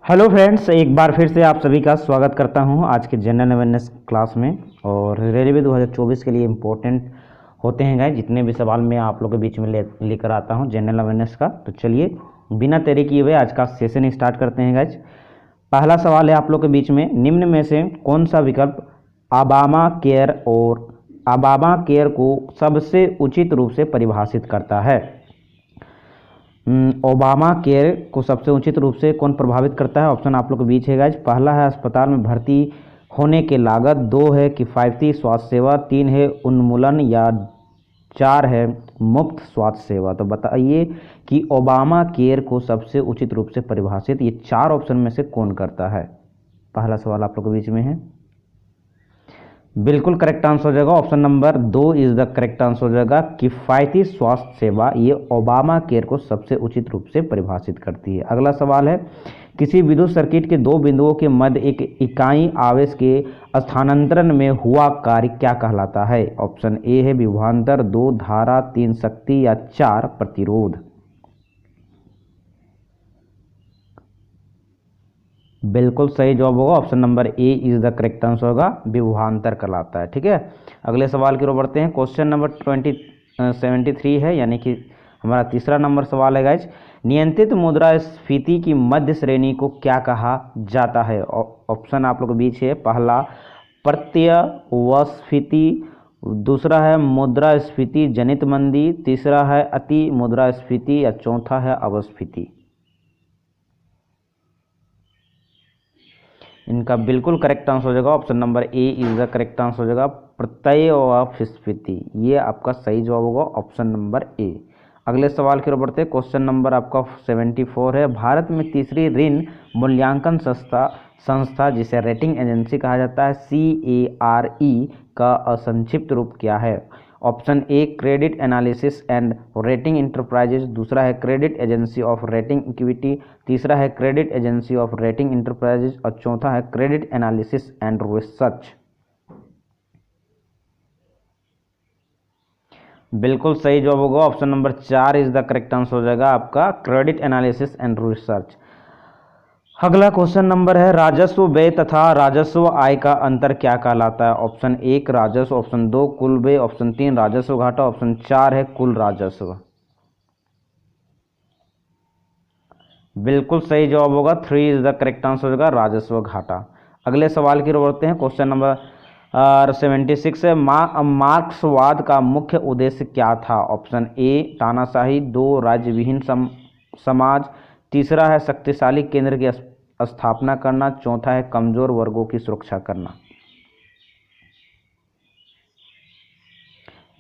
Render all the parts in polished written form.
Hello friends, एक बार फिर से आप सभी का स्वागत करता हूं आज के जनरल अवेयरनेस क्लास में। और रेलवे 2024 के लिए इम्पोर्टेंट होते हैं गाइस जितने भी सवाल मैं आप लोगों के बीच में लेकर आता हूं जनरल अवेयरनेस का। तो चलिए बिना देरी किए हुए आज का सेशन स्टार्ट करते हैं गाइस। पहला सवाल है आप लोग के बीच में, निम्न में से कौन सा विकल्प ओबामा केयर को सबसे उचित रूप से परिभाषित करता है। ओबामा केयर को सबसे उचित रूप से कौन प्रभावित करता है? ऑप्शन आप लोग के बीच है गाइज। पहला है अस्पताल में भर्ती होने के लागत, दो है किफ़ायती स्वास्थ्य सेवा, तीन है उन्मूलन, या चार है मुफ्त स्वास्थ्य सेवा। तो बताइए कि ओबामा केयर को सबसे उचित रूप से परिभाषित ये चार ऑप्शन में से कौन करता है? पहला सवाल आप लोग के बीच में है। बिल्कुल करेक्ट आंसर हो जाएगा, option number 2 is the correct answer हो जाएगा। किफ़ायती स्वास्थ्य सेवा ये ओबामा केयर को सबसे उचित रूप से परिभाषित करती है। अगला सवाल है, किसी विद्युत सर्किट के दो बिंदुओं के मध्य एक इकाई आवेश के स्थानांतरण में हुआ कार्य क्या कहलाता है? ऑप्शन ए है विभवांतर, 2 धारा, 3 शक्ति, या 4 प्रतिरोध। बिल्कुल सही जवाब होगा, option number A is the correct answer होगा, विभवांतर कहलाता है। ठीक है, अगले सवाल की ओर बढ़ते हैं। क्वेश्चन नंबर 73 है, यानी कि हमारा तीसरा नंबर सवाल है गाइज। नियंत्रित मुद्रास्फीति की मध्य श्रेणी को क्या कहा जाता है? ऑप्शन आप लोग के बीच है। पहला प्रत्ययस्फीति, दूसरा है मुद्रास्फीति जनित मंदी, तीसरा है अति मुद्रास्फीति, या चौथा है अपस्फीति। इनका बिल्कुल करेक्ट आंसर हो जाएगा, option number A is the correct answer हो जाएगा, प्रत्ययस्फीति। ये आपका सही जवाब होगा, ऑप्शन नंबर ए। अगले सवाल की ओर बढ़ते हैं। क्वेश्चन नंबर आपका 74 है। भारत में तीसरी ऋण मूल्यांकन संस्था जिसे रेटिंग एजेंसी कहा जाता है, CARE का संक्षिप्त रूप क्या है? Option a credit analysis and rating enterprises, दूसरा है credit agency of rating equity, तीसरा है credit agency of rating enterprises, और चौथा है क्रेडिट एनालिसिस एंड रिसर्च। बिल्कुल सही जवाब होगा, option number 4 is the correct answer हो जाएगा आपका, क्रेडिट एनालिसिस एंड रिसर्च। अगला क्वेश्चन नंबर है, राजस्व व्यय तथा राजस्व आय का अंतर क्या कहलाता है? ऑप्शन 1 राजस्व, ऑप्शन 2 कुल व्यय, ऑप्शन 3 राजस्व घाटा, ऑप्शन 4 है कुल राजस्व। बिल्कुल सही जवाब होगा, 3 इज द करेक्ट आंसर होगा, राजस्व घाटा। अगले सवाल की ओर बढ़ते हैं। क्वेश्चन नंबर 76 है। मार्क्सवाद का मुख्य उद्देश्य क्या था? ऑप्शन ए तानाशाही, 2 राज्यविहीन समाज, तीसरा है शक्तिशाली केंद्र की स्थापना करना, चौथा है कमजोर वर्गों की सुरक्षा करना।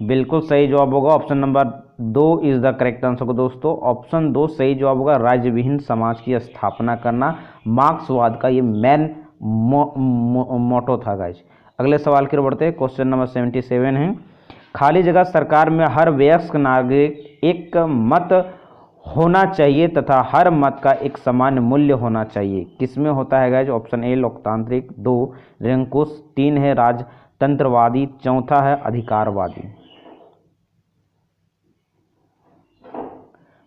बिल्कुल सही जवाब होगा, option number 2 is the correct answer को दोस्तों, ऑप्शन 2 सही जवाब होगा, राज्यविहीन समाज की स्थापना करना मार्क्सवाद का ये मेन मोटो था गाइज। अगले सवाल की ओर बढ़ते हैं। क्वेश्चन नंबर 77 है। खाली जगह सरकार में हर वयस्क नागरिक एक मत होना चाहिए तथा हर मत का एक समान मूल्य होना चाहिए, किसमें होता है गाइज? ऑप्शन ए लोकतांत्रिक, 2 निरंकुश, 3 है राजतंत्रवादी, चौथा है अधिकारवादी।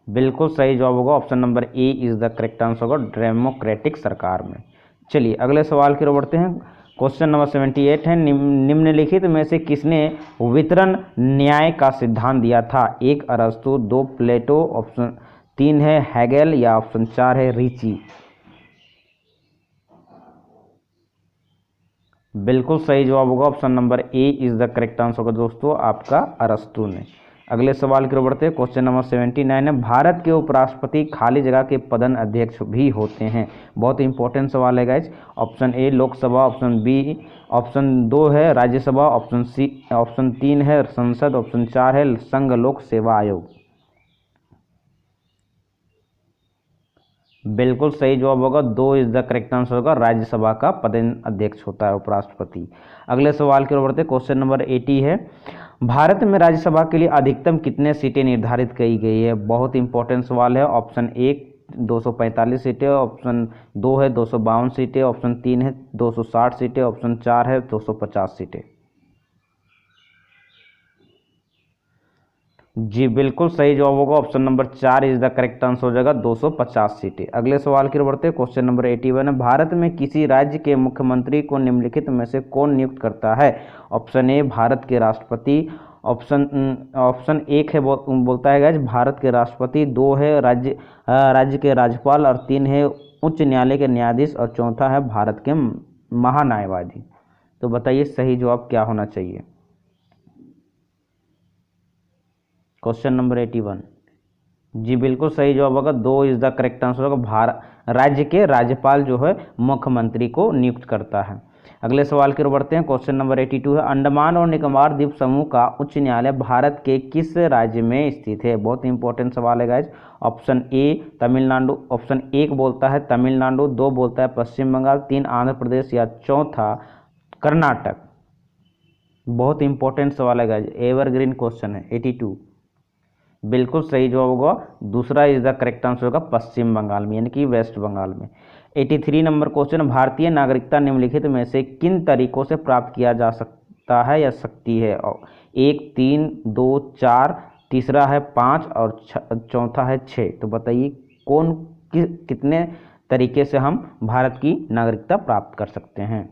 बिल्कुल सही जवाब होगा, option number A is the correct answer होगा, डेमोक्रेटिक सरकार में। चलिए अगले सवाल की ओर बढ़ते हैं। क्वेश्चन नंबर 78 है। निम्नलिखित में से किसने वितरण न्याय का सिद्धांत दिया था? 1 अरस्तु, 2 प्लेटो, ऑप्शन 3 है हेगेल, या ऑप्शन 4 है रीची। बिल्कुल सही जवाब होगा, option number A is the correct answer होगा दोस्तों, आपका अरस्तु ने। अगले सवाल की ओर बढ़ते हैं। क्वेश्चन नंबर 79 है। भारत के उपराष्ट्रपति खाली जगह के पदन अध्यक्ष भी होते हैं, बहुत इंपॉर्टेंट सवाल है guys. Option A Lok Sabha, option B, option 2 है राज्यसभा, ऑप्शन 3 है संसद, ऑप्शन 4 है संघ लोक सेवा आयोग। बिल्कुल सही जवाब होगा, 2 इज द करेक्ट आंसर होगा, राज्यसभा का पदेन अध्यक्ष होता है उपराष्ट्रपति। अगले सवाल की ओर बढ़ते हैं। क्वेश्चन नंबर 80 है। भारत में राज्यसभा के लिए अधिकतम कितने सीटें निर्धारित की गई है? बहुत इंपॉर्टेंट सवाल है। ऑप्शन 1 245 सीटें, ऑप्शन 2 है 252 सीटें, ऑप्शन 3 है 260 सीटें, ऑप्शन 4 है 250 सीटें। जी बिल्कुल सही जवाब होगा option number 4 is the correct answer हो जाएगा 250 सीटें। अगले सवाल की ओर बढ़ते हैं। क्वेश्चन नंबर 81 है, भारत में किसी राज्य के मुख्यमंत्री को निम्नलिखित में से कौन नियुक्त करता है? ऑप्शन ए भारत के राष्ट्रपति, ऑप्शन एक है बोलता है गाइस भारत के राष्ट्रपति, दो है राज्य के राज्यपाल और तीन है उच्च न्यायालय के न्यायाधीश और चौथा है भारत के महान्यायवादी। तो बताइए सही जवाब क्या होना चाहिए? क्वेश्चन नंबर 81 जी बिल्कुल सही जवाब होगा, दो इज द करेक्ट आंसर होगा। राज्य के राज्यपाल जो है मुख्यमंत्री को नियुक्त करता है। अगले सवाल की ओर बढ़ते हैं। क्वेश्चन नंबर 82 है, अंडमान और निकोबार द्वीप समूह का उच्च न्यायालय भारत के किस राज्य में स्थित है? बहुत इंपॉर्टेंट सवाल है गाइज। ऑप्शन ए तमिलनाडु, ऑप्शन एक बोलता है तमिलनाडु, दो बोलता है पश्चिम बंगाल, तीन आंध्र प्रदेश या चौथा कर्नाटक। बहुत इंपॉर्टेंट सवाल है गाइज, एवरग्रीन क्वेश्चन है। 82 बिल्कुल सही जवाब होगा, दूसरा इज द करेक्ट आंसर होगा पश्चिम बंगाल में, यानी कि वेस्ट बंगाल में। 83 नंबर क्वेश्चन, भारतीय नागरिकता निम्नलिखित में से किन तरीकों से प्राप्त किया जा सकता है या सकती है? 1, 3, 2, 4, तीसरा है 5 और चौथा है 6। तो बताइए कितने तरीके से हम भारत की नागरिकता प्राप्त कर सकते हैं?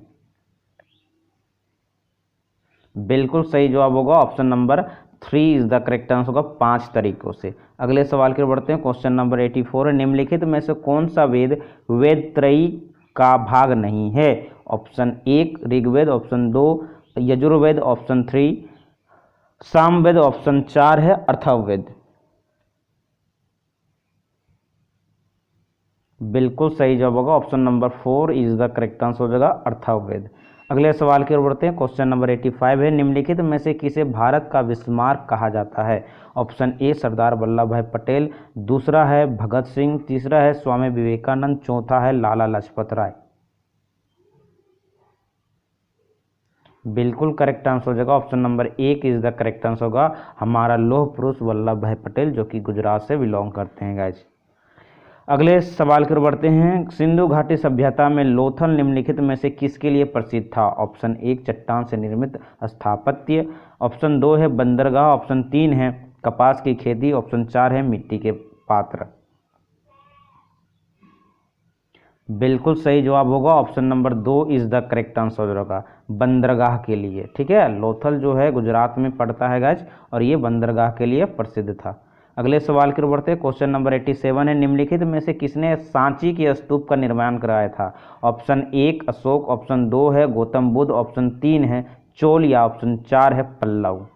बिल्कुल सही जवाब होगा option number 3 is the correct answer होगा, 5 तरीकों से। अगले सवाल की ओर बढ़ते हैं। क्वेश्चन नंबर 84 है, निम्नलिखित में से कौन सा वेद वेद त्रयी का भाग नहीं है? Option 1 Rigveda, option 2 Yajurveda, option 3 Samaveda, option 4 है अथर्ववेद। बिल्कुल सही जवाब होगा option number 4 is the correct answer हो जाएगा अथर्ववेद। अगले सवाल की ओर बढ़ते हैं। क्वेश्चन नंबर 85 है, निम्नलिखित में से किसे भारत का बिस्मार्क कहा जाता है? ऑप्शन ए सरदार वल्लभ भाई पटेल, दूसरा है भगत सिंह, तीसरा है स्वामी विवेकानंद, चौथा है लाला लाजपत राय। बिल्कुल करेक्ट आंसर हो जाएगा option number 1 is the correct answer होगा हमारा लौह पुरुष वल्लभ भाई पटेल, जो कि गुजरात से बिलोंग करते हैं गाइज। अगले सवाल की ओर बढ़ते हैं। सिंधु घाटी सभ्यता में लोथल निम्नलिखित में से किसके लिए प्रसिद्ध था? ऑप्शन 1 चट्टान से निर्मित स्थापत्य, ऑप्शन 2 है बंदरगाह, ऑप्शन 3 है कपास की खेती, ऑप्शन 4 है मिट्टी के पात्र। बिल्कुल सही जवाब होगा option number 2 is the correct answer होगा बंदरगाह के लिए। ठीक है, लोथल जो है गुजरात में पड़ता है गाइज, और ये बंदरगाह के लिए प्रसिद्ध था। अगले सवाल की ओर बढ़ते हैं। क्वेश्चन नंबर 87 है, निम्नलिखित में से किसने सांची के स्तूप का निर्माण कराया था? ऑप्शन 1 अशोक, ऑप्शन 2 है गौतम बुद्ध, ऑप्शन 3 है चोल या ऑप्शन 4 है पल्लव।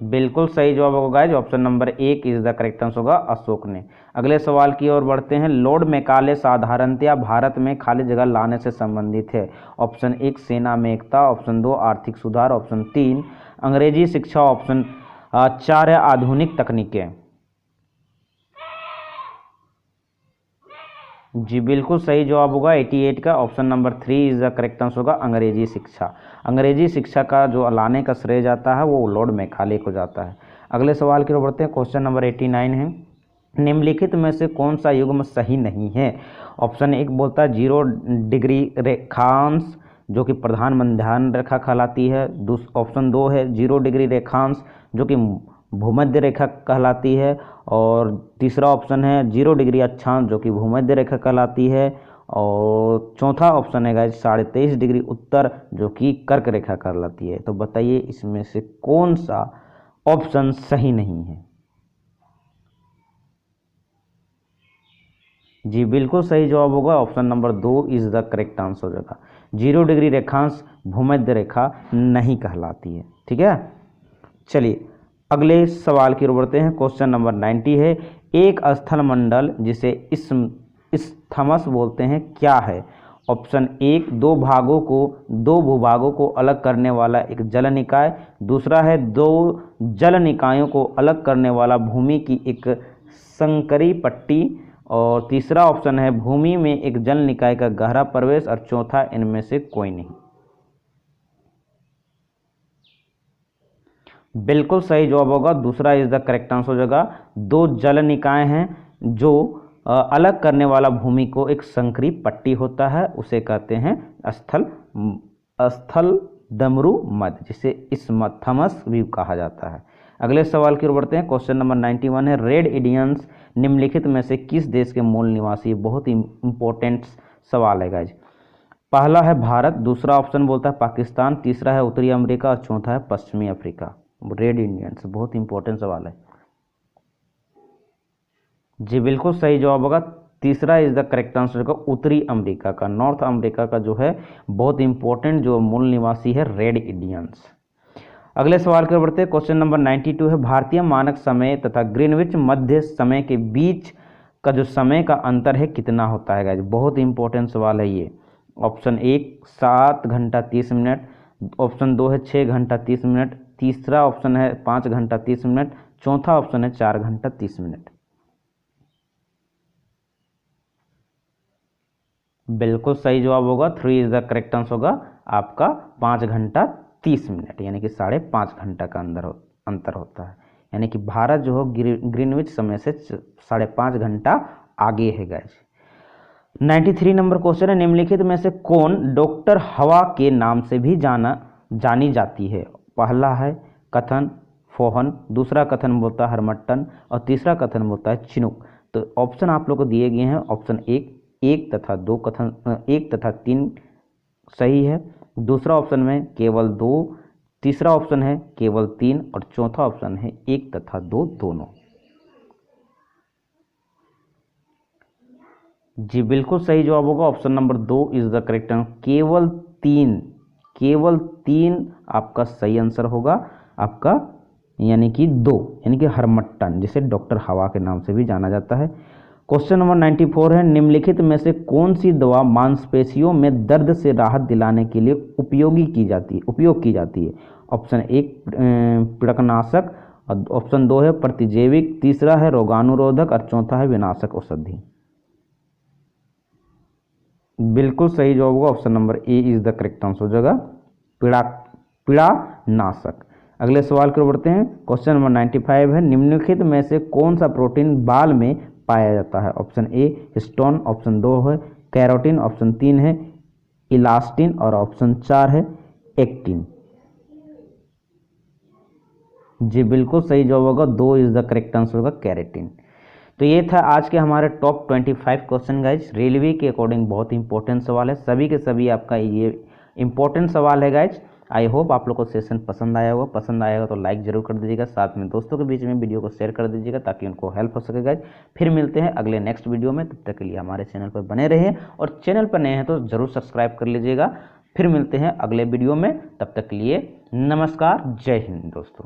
बिल्कुल सही जवाब होगा guys, option number 1 is the correct answer होगा अशोक ने। अगले सवाल की ओर बढ़ते हैं। लॉर्ड मैकाले साधारणतया भारत में खाली जगह लाने से संबंधित है। ऑप्शन 1 सेना में एकता, ऑप्शन 2 आर्थिक सुधार, ऑप्शन 3 अंग्रेजी शिक्षा, ऑप्शन 4 है आधुनिक तकनीकें। जी बिल्कुल सही जवाब होगा 88 का option number 3 is the correct answer होगा अंग्रेजी शिक्षा। अंग्रेजी शिक्षा का जो लाने का श्रेय जाता है वो लॉर्ड मैकाले को जाता है। अगले सवाल की ओर बढ़ते हैं। क्वेश्चन नंबर 89 है, निम्नलिखित में से कौन सा युग्म सही नहीं है? ऑप्शन 1 बोलता है 0 डिग्री रेखांश, जो कि प्रधान मध्याह्न रेखा कहलाती है। ऑप्शन 2 है 0 डिग्री रेखांश, जो कि भूमध्य रेखा कहलाती है। और तीसरा ऑप्शन है 0 डिग्री अक्षांश, जो कि भूमध्य रेखा कहलाती है। और चौथा ऑप्शन है गाइस 23.5 डिग्री उत्तर, जो कि कर्क रेखा कहलाती है। तो बताइए इसमें से कौन सा ऑप्शन सही नहीं है? जी बिल्कुल सही जवाब होगा option number 2 is the correct answer हो जाएगा। 0 डिग्री रेखांश भूमध्य रेखा नहीं कहलाती है। ठीक है, चलिए अगले सवाल की ओर बढ़ते हैं। क्वेश्चन नंबर 90 है, एक स्थल मंडल जिसे इस्थमस बोलते हैं क्या है? ऑप्शन 1 दो भूभागों को अलग करने वाला एक जल निकाय, दूसरा है 2 जल निकायों को अलग करने वाला भूमि की एक संकरी पट्टी, और तीसरा ऑप्शन है भूमि में एक जल निकाय का गहरा प्रवेश, और चौथा इनमें से कोई नहीं। बिल्कुल सही जवाब होगा दूसरा इज द करेक्ट आंसर हो जाएगा। 2 जल निकाय हैं, जो अलग करने वाला भूमि को एक संकरी पट्टी होता है, उसे कहते हैं स्थल डमरू मद, जिसे इस्मथमस भी कहा जाता है। अगले सवाल की ओर बढ़ते हैं। क्वेश्चन नंबर 91 है, रेड इंडियंस निम्नलिखित में से किस देश के मूल निवासी? बहुत ही इंपॉर्टेंट सवाल है गाइज। पहला है भारत, दूसरा ऑप्शन बोलता है पाकिस्तान, तीसरा है उत्तरी अमेरिका और चौथा है पश्चिमी अफ्रीका। रेड इंडियंस बहुत इंपॉर्टेंट सवाल है जी। बिल्कुल सही जवाब होगा, तीसरा इज द करेक्ट आंसर होगा उत्तरी अमेरिका का। नॉर्थ अमेरिका का जो है बहुत इंपॉर्टेंट जो मूल निवासी है रेड इंडियंस। अगले सवाल की ओर बढ़ते हैं। क्वेश्चन नंबर 92 है, भारतीय मानक समय तथा ग्रीनविच मध्य समय के बीच का जो समय का अंतर है कितना होता है गाइस? बहुत इंपॉर्टेंट सवाल है ये। ऑप्शन 1 7 घंटा 30 मिनट, ऑप्शन 2 है 6 घंटा 30 मिनट, तीसरा ऑप्शन है 5 घंटा 30 मिनट, चौथा ऑप्शन है 4 घंटा 30 मिनट। बिल्कुल सही जवाब होगा, 3 इज द करेक्ट आंसर होगा आपका 5 घंटा 30 मिनट, यानी कि 5.5 घंटा का अंतर होता है। यानी कि भारत जो है ग्रीनविच समय से 5.5 घंटा आगे है गाइस। 93 नंबर क्वेश्चन है, निम्नलिखित में से कौन डॉक्टर हवा के नाम से भी जानी जाती है? पहला है कथन फोहन, दूसरा कथन बोलता है हरमट्टन और तीसरा कथन बोलता है चिनुक। तो ऑप्शन आप लोग को दिए गए हैं। ऑप्शन 1 तथा 2 कथन 1 तथा 3 सही है, दूसरा ऑप्शन में केवल 2, तीसरा ऑप्शन है केवल 3 और चौथा ऑप्शन है 1 तथा 2 दोनों। जी बिल्कुल सही जवाब होगा option number 2 is the correct answer. केवल तीन आपका सही आंसर होगा आपका, यानी कि 2, यानी कि हरमट्टन, जिसे डॉक्टर हवा के नाम से भी जाना जाता है। क्वेश्चन नंबर 94 है, निम्नलिखित में से कौन सी दवा मांसपेशियों में दर्द से राहत दिलाने के लिए उपयोग की जाती है? ऑप्शन 1 पीड़कनाशक, ऑप्शन 2 है प्रतिजैविक, तीसरा है रोगाणुरोधक और चौथा है विनाशक औषधि। बिल्कुल सही जवाब होगा option number A is the correct answer हो जाएगा पीड़ानाशक। अगले सवाल की ओर बढ़ते हैं। क्वेश्चन नंबर 95 है, निम्नलिखित में से कौन सा प्रोटीन बाल में पाया जाता है? ऑप्शन ए हिस्टोन, ऑप्शन 2 है कैरोटीन, ऑप्शन 3 है इलास्टिन और ऑप्शन 4 है एक्टिन। जी बिल्कुल सही जवाब होगा 2 इज द करेक्ट आंसर होगा कैरेटिन। तो ये था आज के हमारे टॉप 25 क्वेश्चन गाइज। रेलवे के अकॉर्डिंग बहुत इंपॉर्टेंट सवाल है, सभी के सभी आपका ये इंपॉर्टेंट सवाल है गाइज। आई होप आप लोग को सेशन पसंद आया होगा। पसंद आएगा तो लाइक जरूर कर दीजिएगा, साथ में दोस्तों के बीच में वीडियो को शेयर कर दीजिएगा ताकि उनको हेल्प हो सके गाइज। फिर मिलते हैं अगले नेक्स्ट वीडियो में, तब तक के लिए हमारे चैनल पर बने रहिए और चैनल पर नए हैं तो जरूर सब्सक्राइब कर लीजिएगा। फिर मिलते हैं अगले वीडियो में, तब तक के लिए नमस्कार, जय हिंद दोस्तों।